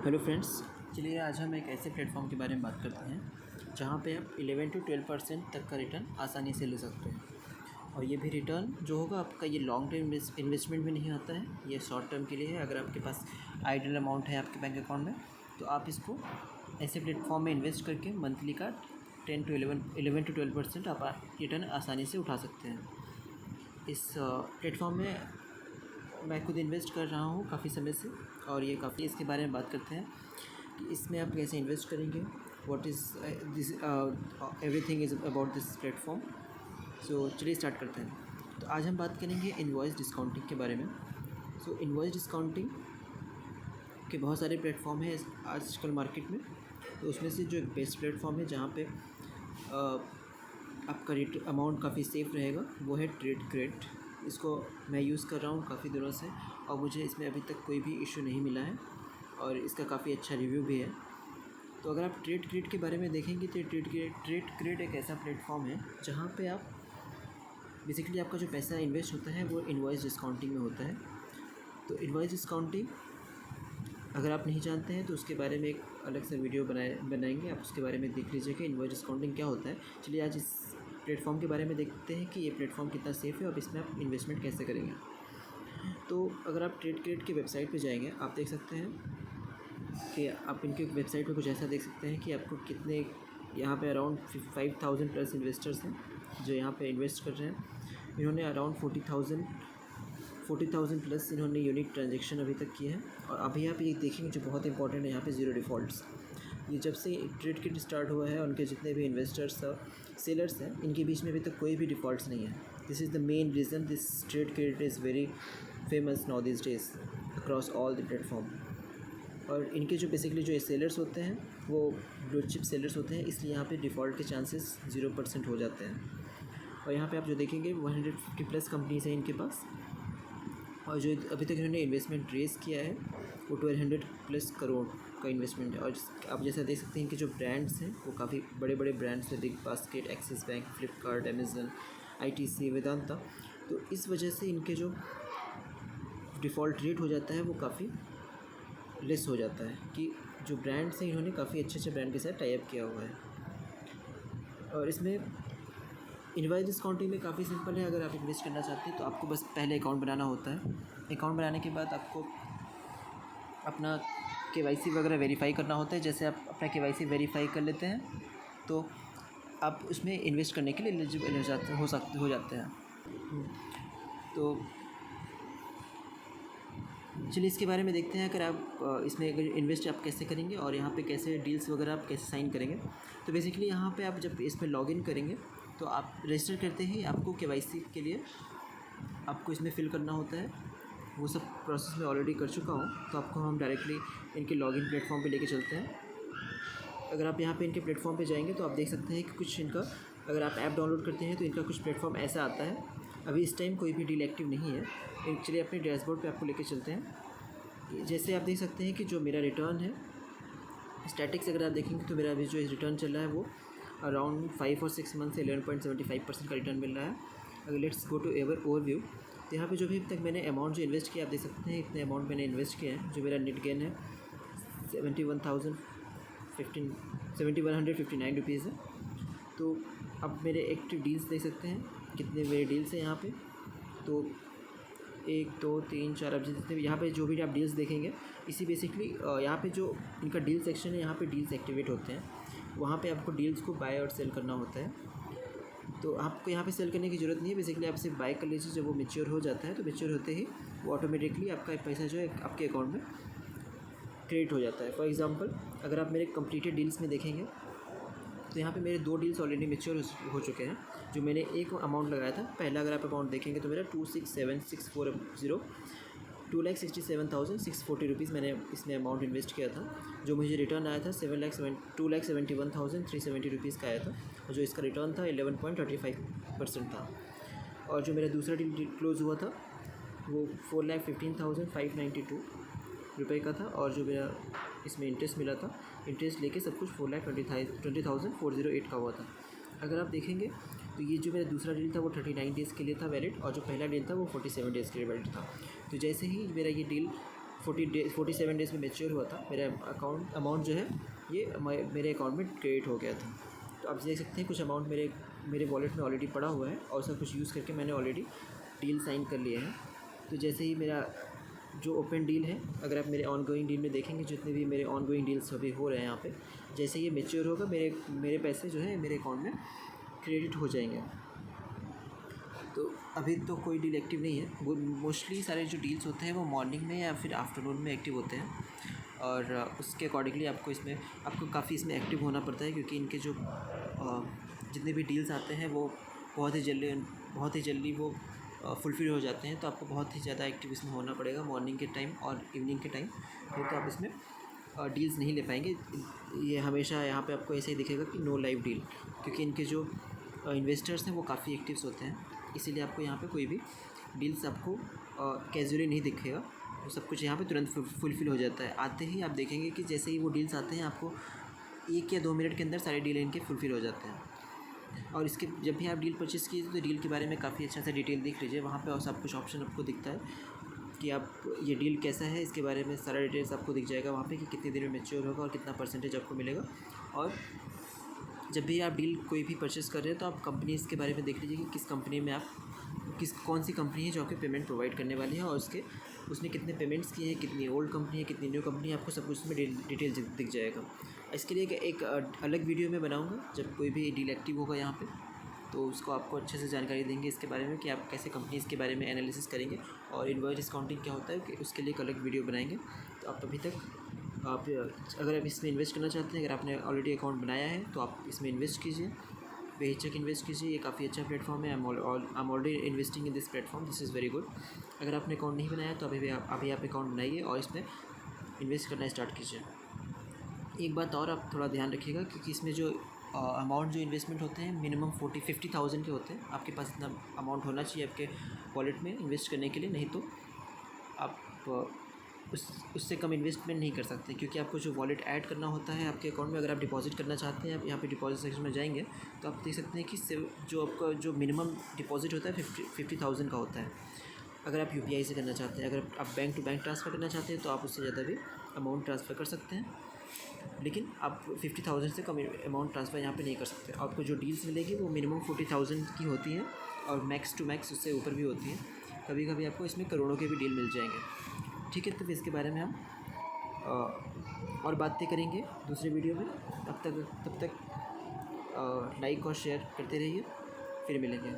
Hello friends, चलिए आज हम एक ऐसे प्लेटफॉर्म के बारे में बात करते हैं जहाँ पे आप 11 to 12% तक का रिटर्न आसानी से ले सकते हैं। और ये भी रिटर्न जो होगा आपका, ये लॉन्ग टर्म इन्वेस्टमेंट में नहीं आता है, ये शॉर्ट टर्म के लिए है। अगर आपके पास आइडल अमाउंट है आपके बैंक अकाउंट में, तो आप इसको ऐसे प्लेटफॉर्म में इन्वेस्ट करके मंथली का 11 to 12% आप रिटर्न आसानी से उठा सकते हैं। इस प्लेटफॉर्म में मैं खुद इन्वेस्ट कर रहा हूँ काफ़ी समय से, और ये काफ़ी इसके बारे में बात करते हैं कि इसमें आप कैसे इन्वेस्ट करेंगे, what is this everything is about this platform. So चलिए स्टार्ट करते हैं। तो आज हम बात करेंगे इनवॉइस डिस्काउंटिंग के बारे में। सो इनवॉइस डिस्काउंटिंग के बहुत सारे प्लेटफॉर्म हैं आजकल मार्केट में, तो उसमें से जो एक बेस्ट प्लेटफॉर्म है जहाँ पे आपका अमाउंट काफ़ी सेफ़ रहेगा, वो है ट्रेडक्रेट। इसको मैं यूज़ कर रहा हूँ काफ़ी दिनों से, और मुझे इसमें अभी तक कोई भी इशू नहीं मिला है, और इसका काफ़ी अच्छा रिव्यू भी है। तो अगर आप ट्रेडक्रेट के बारे में देखेंगे तो ट्रेडक्रेट एक ऐसा प्लेटफॉर्म है जहाँ पे आप बेसिकली आपका जो पैसा इन्वेस्ट होता है वो इनवॉइस डिस्काउंटिंग में होता है। तो इनवॉइस डिस्काउंटिंग अगर आप नहीं जानते हैं तो उसके बारे में एक अलग से वीडियो बनाएंगे, आप उसके बारे में देख लीजिए कि इनवॉइस डिस्काउंटिंग क्या होता है। चलिए आज इस प्लेटफॉर्म के बारे में देखते हैं कि ये प्लेटफॉर्म कितना सेफ़ है और इसमें आप इन्वेस्टमेंट कैसे करेंगे। तो अगर आप ट्रेडक्रेट की वेबसाइट पे जाएंगे, आप देख सकते हैं कि आप इनके वेबसाइट पे कुछ ऐसा देख सकते हैं कि आपको कितने यहाँ पे अराउंड 5,000 प्लस इन्वेस्टर्स हैं जो यहाँ पे इन्वेस्ट कर रहे हैं। इन्होंने अराउंड 40,000 प्लस इन्होंने यूनिक ट्रांजेक्शन अभी तक किए हैं। और अभी आप ये देखेंगे जो बहुत इंपॉर्टेंट है, यहाँ पे ज़ीरो डिफ़ॉल्ट्स। ये जब से ट्रेडक्रेट स्टार्ट हुआ है, उनके जितने भी इन्वेस्टर्स सेलर्स हैं, इनके बीच में अभी तक कोई भी डिफ़ॉल्ट्स नहीं है। This is the main reason this Tradecrate is very famous now this days across all the platform. और इनके जो बेसिकली जो सेलर्स होते हैं वो ब्लू चिप सेलर्स होते हैं, इसलिए यहाँ पे डिफ़ॉल्ट के चांसेस 0% हो जाते हैं। और यहाँ पे आप जो देखेंगे 150 प्लस कंपनीज़ हैं इनके पास, और जो अभी तक इन्होंने इन्वेस्टमेंट रेज़ किया है वो 1200 प्लस करोड़ का इन्वेस्टमेंट है। और आप जैसा देख सकते हैं कि जो ब्रांड्स हैं वो काफ़ी बड़े बड़े ब्रांड्स हैं, big basket, axis bank, Flipkart, Amazon, ITC, Vedanta. तो इस वजह से इनके जो डिफ़ॉल्ट रेट हो जाता है वो काफ़ी लेस हो जाता है, कि जो ब्रांड्स हैं इन्होंने काफ़ी अच्छे अच्छे ब्रांड के साथ टाई अप किया हुआ है। और इसमें इनवॉइस डिस्काउंटिंग में काफ़ी सिंपल है। अगर आप इन्वेस्ट करना चाहते हैं तो आपको बस पहले अकाउंट बनाना होता है। अकाउंट बनाने के बाद आपको अपना KYC वगैरह वेरीफाई करना होता है। जैसे आप अपना KYC वेरीफाई कर लेते हैं तो आप उसमें इन्वेस्ट करने के लिए एलिजिबल हो जाते हैं। तो चलिए इसके बारे में देखते हैं। अगर आप इसमें अगर इन्वेस्ट आप कैसे करेंगे और यहाँ पे कैसे डील्स वगैरह आप कैसे साइन करेंगे। तो बेसिकली यहाँ पे आप जब इसमें लॉगिन करेंगे तो आप रजिस्टर करते ही आपको KYC के लिए आपको इसमें फ़िल करना होता है। वो सब प्रोसेस मैं ऑलरेडी कर चुका हूँ, तो आपको हम डायरेक्टली इनके लॉगिन प्लेटफॉर्म पे लेके चलते हैं। अगर आप यहाँ पे इनके प्लेटफॉर्म पे जाएंगे तो आप देख सकते हैं कि कुछ इनका, अगर आप ऐप डाउनलोड करते हैं तो इनका कुछ प्लेटफॉर्म ऐसा आता है। अभी इस टाइम कोई भी डील एक्टिव नहीं है। चलिए अपने डैशबोर्ड पे आपको लेके चलते हैं। जैसे आप देख सकते हैं कि जो मेरा रिटर्न है स्टैटिक्स, अगर आप देखेंगे तो मेरा अभी जो रिटर्न चल रहा है वो अराउंड 5 और 6 मंथ से 11.75% का रिटर्न मिल रहा है। अगर लेट्स गो टू ओवरव्यू, तो यहाँ पे जो भी अब तक मैंने अमाउंट जो इन्वेस्ट किया, आप देख सकते हैं इतने अमाउंट मैंने इन्वेस्ट किया है। जो मेरा नेट गेन है 7159 रुपीज़ है। तो अब मेरे एक्टिव डील्स देख सकते हैं कितने मेरे डील्स हैं यहाँ पे। तो 1 2 3 4, अब जितने यहाँ पे जो भी आप डील्स देखेंगे, इसी बेसिकली यहाँ पे जो इनका डील सेक्शन है, यहाँ पे डील्स एक्टिवेट होते हैं। वहाँ पे आपको डील्स को बाय और सेल करना होता है। तो आपको यहाँ पे सेल करने की ज़रूरत नहीं है, बेसिकली आप सिर्फ बाय कर लीजिए। जब वो मैच्योर हो जाता है तो मैच्योर होते ही वो ऑटोमेटिकली आपका पैसा जो है आपके अकाउंट में क्रेडिट हो जाता है। फॉर एग्ज़ाम्पल, अगर आप मेरे कंप्लीटेड डील्स में देखेंगे तो यहाँ पे मेरे 2 डील्स ऑलरेडी मैच्योर हो चुके हैं। जो मैंने एक अमाउंट लगाया था पहला, अगर आप अमाउंट देखेंगे तो मेरा 2,67,640 2,67,640 रुपीज़ मैंने इसमें अमाउंट इन्वेस्ट किया था। जो मुझे रिटर्न आया था 2,71,370 रुपीज़ का आया था, और जो इसका रिटर्न था 11.35% था। और जो मेरा दूसरा डील क्लोज़ हुआ था वो 4,15,592 रुपये का था, और जो मेरा इसमें इंटरेस्ट मिला था, इंटरेस्ट लेके सब कुछ 4,20,408 का हुआ था। अगर आप देखेंगे तो ये जो मेरा दूसरा डील था वो 39 डेज़ के लिए था वैलिड, और जो पहला डील था वो 47 डेज़ के लिए वैलिड था। तो जैसे ही मेरा ये डील 47 डेज़ में मैच्योर हुआ था, मेरा अमाउंट जो है ये मेरे अकाउंट में क्रेडिट हो गया था। तो आप देख सकते हैं कुछ अमाउंट मेरे वॉलेट में ऑलरेडी पड़ा हुआ है और उसका कुछ यूज़ करके मैंने ऑलरेडी डील साइन कर लिए हैं। तो जैसे ही मेरा जो ओपन डील है, अगर आप मेरे ऑनगोइंग डील में देखेंगे, जितने भी मेरे ऑनगोइंग डील्स अभी हो रहे हैं यहाँ पे, जैसे ये मैच्योर होगा मेरे पैसे जो है मेरे अकाउंट में क्रेडिट हो जाएंगे। तो अभी तो कोई डील एक्टिव नहीं है। वो मोस्टली सारे जो डील्स होते हैं वो मॉर्निंग में या फिर आफ्टरनून में एक्टिव होते हैं और उसके अकॉर्डिंगली आपको काफ़ी इसमें एक्टिव होना पड़ता है, क्योंकि इनके जो जितने भी डील्स आते हैं वो बहुत ही जल्दी वो फुलफ़िल हो जाते हैं। तो आपको बहुत ही ज़्यादा एक्टिव इसमें होना पड़ेगा मॉर्निंग के टाइम और इवनिंग के टाइम, नहीं तो आप इसमें डील्स नहीं ले पाएंगे। ये हमेशा यहाँ पे आपको ऐसे ही दिखेगा कि नो लाइव डील, क्योंकि इनके जो इन्वेस्टर्स हैं वो काफ़ी एक्टिव्स होते हैं, इसीलिए आपको यहाँ पे कोई भी डील्स आपको कैजुअली नहीं दिखेगा। सब कुछ यहाँ पे तुरंत फुलफ़िल हो जाता है। आते ही आप देखेंगे कि जैसे ही वो डील्स आते हैं आपको 1 या 2 मिनट के अंदर सारे डील इनके फुलफ़िल हो जाते हैं। और इसके जब भी आप डील परचेज़ कीजिए तो डील के बारे में काफ़ी अच्छा सा डिटेल देख लीजिए, वहाँ पे और सब कुछ ऑप्शन आपको दिखता है कि आप ये डील कैसा है, इसके बारे में सारा डिटेल्स आपको दिख जाएगा वहाँ पे कि कितनी देर में मैच्योर होगा और कितना परसेंटेज आपको मिलेगा। और जब भी आप डील कोई भी परचेज़ कर रहे हैं तो आप कंपनीज़ के बारे में देख लीजिए कि किस कंपनी में कौन सी कंपनी है जो आपके पेमेंट प्रोवाइड करने वाली है और उसने कितने पेमेंट्स किए हैं, कितनी ओल्ड कंपनी है, कितनी न्यू कंपनी है, आपको सब कुछ उसमें डिटेल दिख जाएगा। इसके लिए एक अलग वीडियो मैं बनाऊँगा जब कोई भी डील एक्टिव होगा यहाँ पे, तो उसको आपको अच्छे से जानकारी देंगे इसके बारे में कि आप कैसे कंपनीज़ के बारे में एनालिसिस करेंगे और इनवॉइस डिस्काउंटिंग क्या होता है, कि उसके लिए एक अलग वीडियो बनाएंगे। तो आप अभी तक अगर आप इसमें इन्वेस्ट करना चाहते हैं, अगर आपने ऑलरेडी अकाउंट बनाया है तो आप इसमें इन्वेस्ट कीजिए, बेहिचक इन्वेस्ट कीजिए। ये काफ़ी अच्छा प्लेटफॉर्म है। I am already investing in this platform, this is very good. अगर आपने अकाउंट नहीं बनाया तो अभी आप अकाउंट बनाइए और इसमें इन्वेस्ट करना स्टार्ट कीजिए। एक बात और आप थोड़ा ध्यान रखिएगा, क्योंकि इसमें जो अमाउंट जो इन्वेस्टमेंट होते हैं मिनिमम 50,000 के होते हैं। आपके पास इतना अमाउंट होना चाहिए आपके वॉलेट में इन्वेस्ट करने के लिए, नहीं तो आप उससे कम इन्वेस्टमेंट नहीं कर सकते, क्योंकि आपको जो वॉलेट ऐड करना होता है आपके अकाउंट में। अगर आप डिपॉजिट करना चाहते हैं, आप यहाँ पे डिपॉजिट सेक्शन में जाएंगे तो आप देख सकते हैं कि जो आपका जो मिनिमम डिपॉजिट होता है 50,000 का होता है। अगर आप UPI से करना चाहते हैं, अगर आप बैंक टू बैंक ट्रांसफ़र करना चाहते हैं तो आप उससे ज़्यादा भी अमाउंट ट्रांसफ़र कर सकते हैं, लेकिन आप 50,000 से कम अमाउंट ट्रांसफ़र यहाँ पे नहीं कर सकते। आपको जो डील्स मिलेगी वो मिनिमम 40,000 की होती है और मैक्स टू मैक्स उससे ऊपर भी होती है। कभी कभी आपको इसमें करोड़ों के भी डील मिल जाएंगे। ठीक है, तो फिर इसके बारे में हम और बातें करेंगे दूसरे वीडियो में। तब तक लाइक और शेयर करते रहिए, फिर मिलेंगे।